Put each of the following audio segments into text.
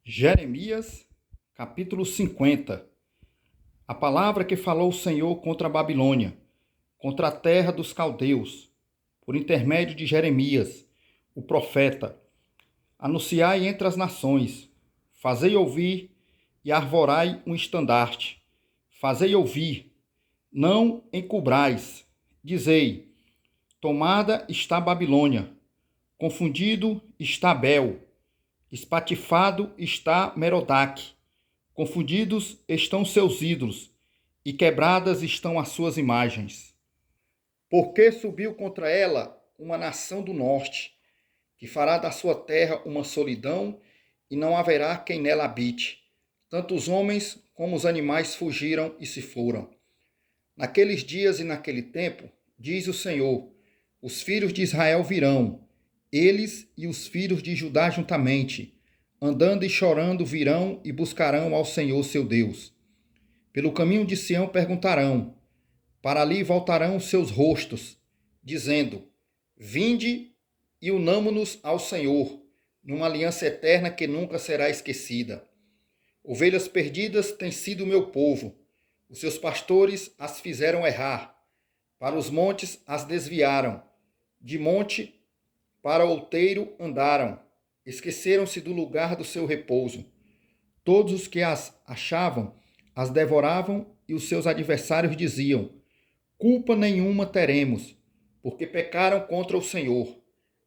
Jeremias, capítulo 50. A palavra que falou o Senhor contra a Babilônia, contra a terra dos caldeus, por intermédio de Jeremias, o profeta. Anunciai entre as nações, fazei ouvir e arvorai um estandarte. Fazei ouvir, não encubrais. Dizei, tomada está Babilônia, confundido está Bel, espatifado está Merodach, confundidos estão seus ídolos, e quebradas estão as suas imagens. Porque subiu contra ela uma nação do norte, que fará da sua terra uma solidão, e não haverá quem nela habite. Tanto os homens como os animais fugiram e se foram. Naqueles dias e naquele tempo, diz o Senhor, os filhos de Israel virão, eles e os filhos de Judá juntamente, andando e chorando virão e buscarão ao Senhor seu Deus. Pelo caminho de Sião perguntarão, para ali voltarão os seus rostos, dizendo, vinde e unamo-nos ao Senhor, numa aliança eterna que nunca será esquecida. Ovelhas perdidas têm sido o meu povo, os seus pastores as fizeram errar, para os montes as desviaram, de monte para outeiro andaram, esqueceram-se do lugar do seu repouso. Todos os que as achavam, as devoravam, e os seus adversários diziam, culpa nenhuma teremos, porque pecaram contra o Senhor,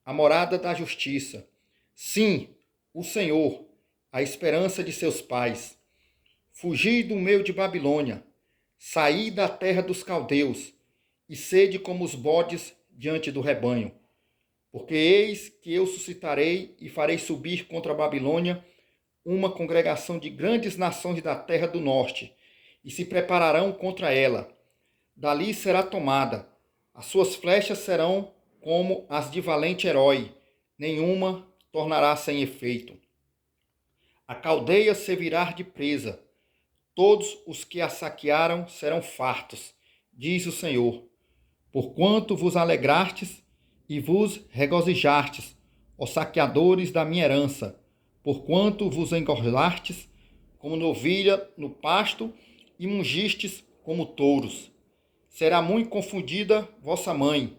a morada da justiça. Sim, o Senhor, a esperança de seus pais. Fugi do meio de Babilônia, saí da terra dos caldeus, e sede como os bodes diante do rebanho. Porque eis que eu suscitarei e farei subir contra a Babilônia uma congregação de grandes nações da terra do norte, e se prepararão contra ela. Dali será tomada, as suas flechas serão como as de valente herói, nenhuma tornará sem efeito. A caldeia servirá de presa, todos os que a saquearam serão fartos, diz o Senhor. Porquanto vos alegrastes e vos regozijastes, ó saqueadores da minha herança, porquanto vos engorlastes como novilha no pasto e mungistes como touros. Será muito confundida vossa mãe,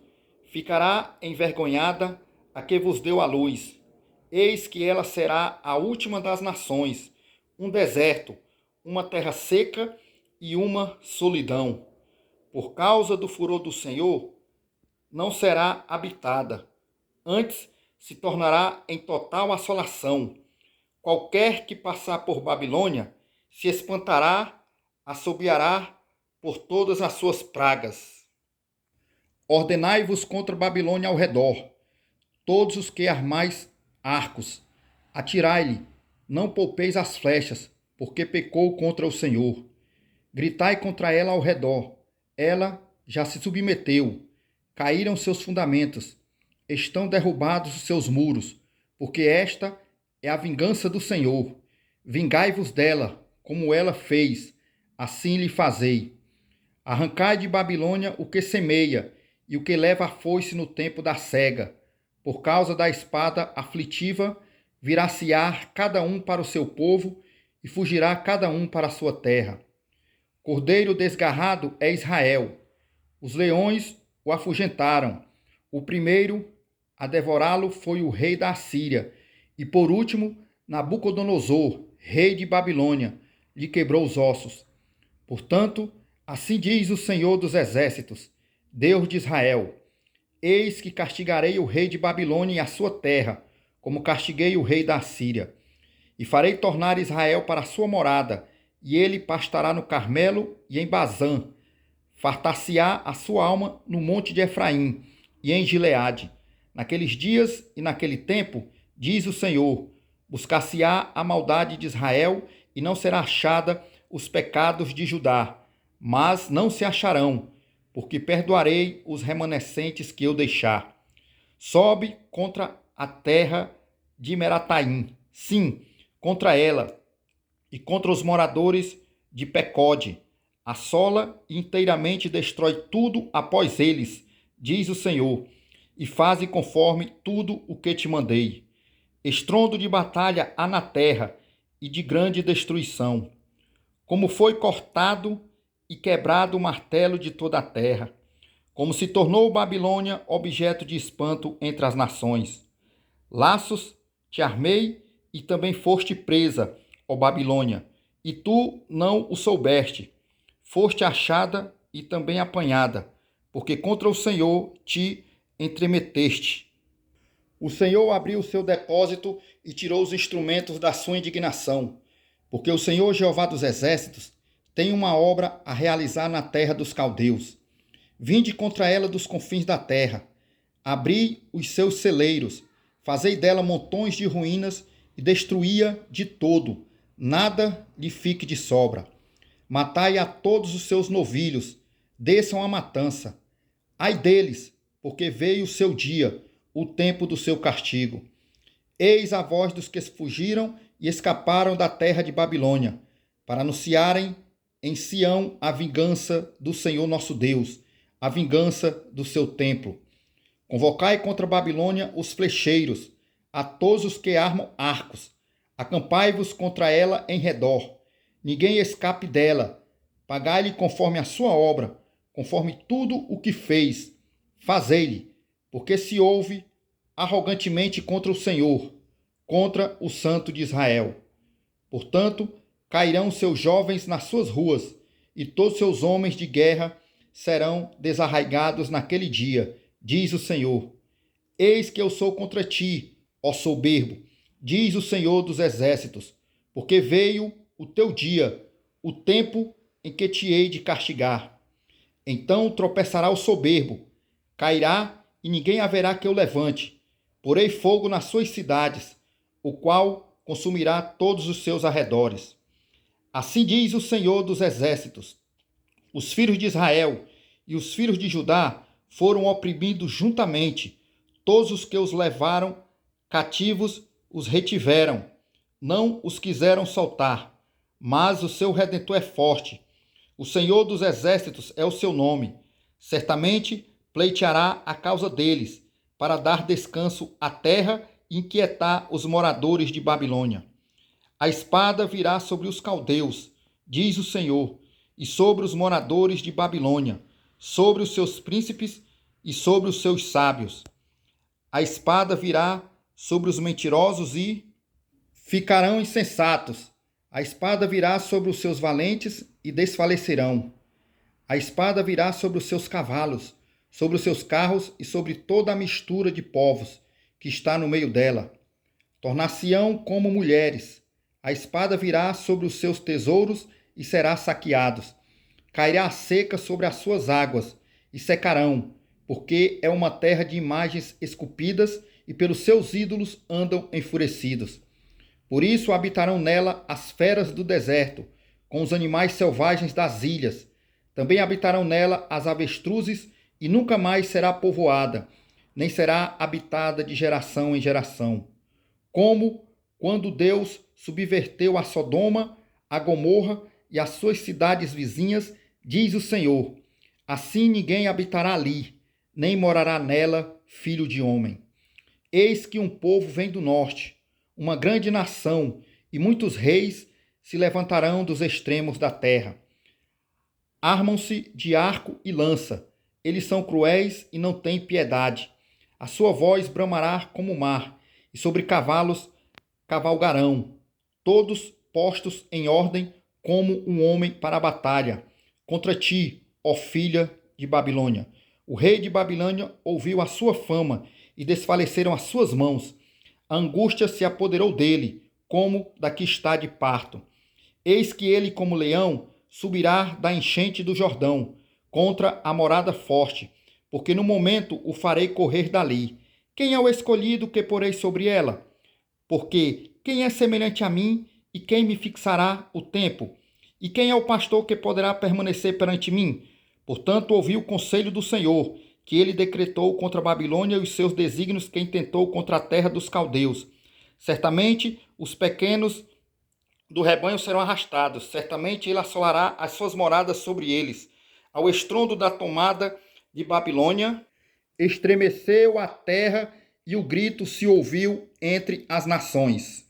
ficará envergonhada a que vos deu a luz. Eis que ela será a última das nações, um deserto, uma terra seca e uma solidão. Por causa do furor do Senhor, não será habitada. Antes se tornará em total assolação. Qualquer que passar por Babilônia se espantará, assobiará por todas as suas pragas. Ordenai-vos contra Babilônia ao redor, todos os que armais arcos. Atirai-lhe, não poupeis as flechas, porque pecou contra o Senhor. Gritai contra ela ao redor, ela já se submeteu. Caíram seus fundamentos, estão derrubados os seus muros, porque esta é a vingança do Senhor. Vingai-vos dela, como ela fez, assim lhe fazei. Arrancai de Babilônia o que semeia, e o que leva a foice no tempo da cega. Por causa da espada aflitiva, virá-se-á cada um para o seu povo, e fugirá cada um para a sua terra. Cordeiro desgarrado é Israel. Os leões o afugentaram. O primeiro a devorá-lo foi o rei da Assíria. E por último, Nabucodonosor, rei de Babilônia, lhe quebrou os ossos. Portanto, assim diz o Senhor dos Exércitos, Deus de Israel: eis que castigarei o rei de Babilônia e a sua terra, como castiguei o rei da Assíria. E farei tornar Israel para a sua morada, e ele pastará no Carmelo e em Bazã. Fartar-se-á a sua alma no monte de Efraim e em Gileade. Naqueles dias e naquele tempo, diz o Senhor, buscar-se-á a maldade de Israel e não será achada os pecados de Judá. Mas não se acharão, porque perdoarei os remanescentes que eu deixar. Sobe contra a terra de Merataim, sim, contra ela, e contra os moradores de Pecode. Assola e inteiramente destrói tudo após eles, diz o Senhor, e faze conforme tudo o que te mandei. Estrondo de batalha há na terra, e de grande destruição, como foi cortado e quebrado o martelo de toda a terra, como se tornou Babilônia objeto de espanto entre as nações. Laços te armei e também foste presa, ó Babilônia, e tu não o soubeste. Foste achada e também apanhada, porque contra o Senhor te entremeteste. O Senhor abriu o seu depósito e tirou os instrumentos da sua indignação, porque o Senhor Jeová dos Exércitos tem uma obra a realizar na terra dos caldeus. Vinde contra ela dos confins da terra, abri os seus celeiros, fazei dela montões de ruínas e destruí-a de todo, nada lhe fique de sobra. Matai a todos os seus novilhos, desçam a matança. Ai deles, porque veio o seu dia, o tempo do seu castigo. Eis a voz dos que fugiram e escaparam da terra de Babilônia, para anunciarem em Sião a vingança do Senhor nosso Deus, a vingança do seu templo. Convocai contra a Babilônia os flecheiros, a todos os que armam arcos. Acampai-vos contra ela em redor. Ninguém escape dela. Pagai-lhe conforme a sua obra, conforme tudo o que fez. Fazei-lhe, porque se ouve arrogantemente contra o Senhor, contra o Santo de Israel. Portanto, cairão seus jovens nas suas ruas, e todos seus homens de guerra serão desarraigados naquele dia, diz o Senhor. Eis que eu sou contra ti, ó soberbo, diz o Senhor dos Exércitos, porque veio o teu dia, o tempo em que te hei de castigar. Então tropeçará o soberbo, cairá e ninguém haverá que o levante. Porei fogo nas suas cidades, o qual consumirá todos os seus arredores. Assim diz o Senhor dos Exércitos: os filhos de Israel e os filhos de Judá foram oprimidos juntamente. Todos os que os levaram cativos os retiveram, não os quiseram soltar. Mas o seu Redentor é forte. O Senhor dos Exércitos é o seu nome. Certamente pleiteará a causa deles, para dar descanso à terra e inquietar os moradores de Babilônia. A espada virá sobre os caldeus, diz o Senhor, e sobre os moradores de Babilônia, sobre os seus príncipes e sobre os seus sábios. A espada virá sobre os mentirosos e ficarão insensatos. A espada virá sobre os seus valentes e desfalecerão. A espada virá sobre os seus cavalos, sobre os seus carros e sobre toda a mistura de povos que está no meio dela. Tornar-se-ão como mulheres. A espada virá sobre os seus tesouros e será saqueados. Cairá a seca sobre as suas águas e secarão, porque é uma terra de imagens esculpidas e pelos seus ídolos andam enfurecidos. Por isso habitarão nela as feras do deserto, com os animais selvagens das ilhas. Também habitarão nela as avestruzes e nunca mais será povoada, nem será habitada de geração em geração. Como quando Deus subverteu a Sodoma, a Gomorra e as suas cidades vizinhas, diz o Senhor: assim ninguém habitará ali, nem morará nela filho de homem. Eis que um povo vem do norte, uma grande nação, e muitos reis se levantarão dos extremos da terra. Armam-se de arco e lança. Eles são cruéis e não têm piedade. A sua voz bramará como o mar, e sobre cavalos cavalgarão, todos postos em ordem como um homem para a batalha. Contra ti, ó filha de Babilônia. O rei de Babilônia ouviu a sua fama e desfaleceram as suas mãos. A angústia se apoderou dele, como da que está de parto. Eis que ele, como leão, subirá da enchente do Jordão, contra a morada forte, porque no momento o farei correr dali. Quem é o escolhido que porei sobre ela? Porque quem é semelhante a mim e quem me fixará o tempo? E quem é o pastor que poderá permanecer perante mim? Portanto, ouvi o conselho do Senhor, que ele decretou contra a Babilônia e os seus desígnios que intentou contra a terra dos caldeus. Certamente os pequenos do rebanho serão arrastados, certamente ele assolará as suas moradas sobre eles. Ao estrondo da tomada de Babilônia, estremeceu a terra e o grito se ouviu entre as nações.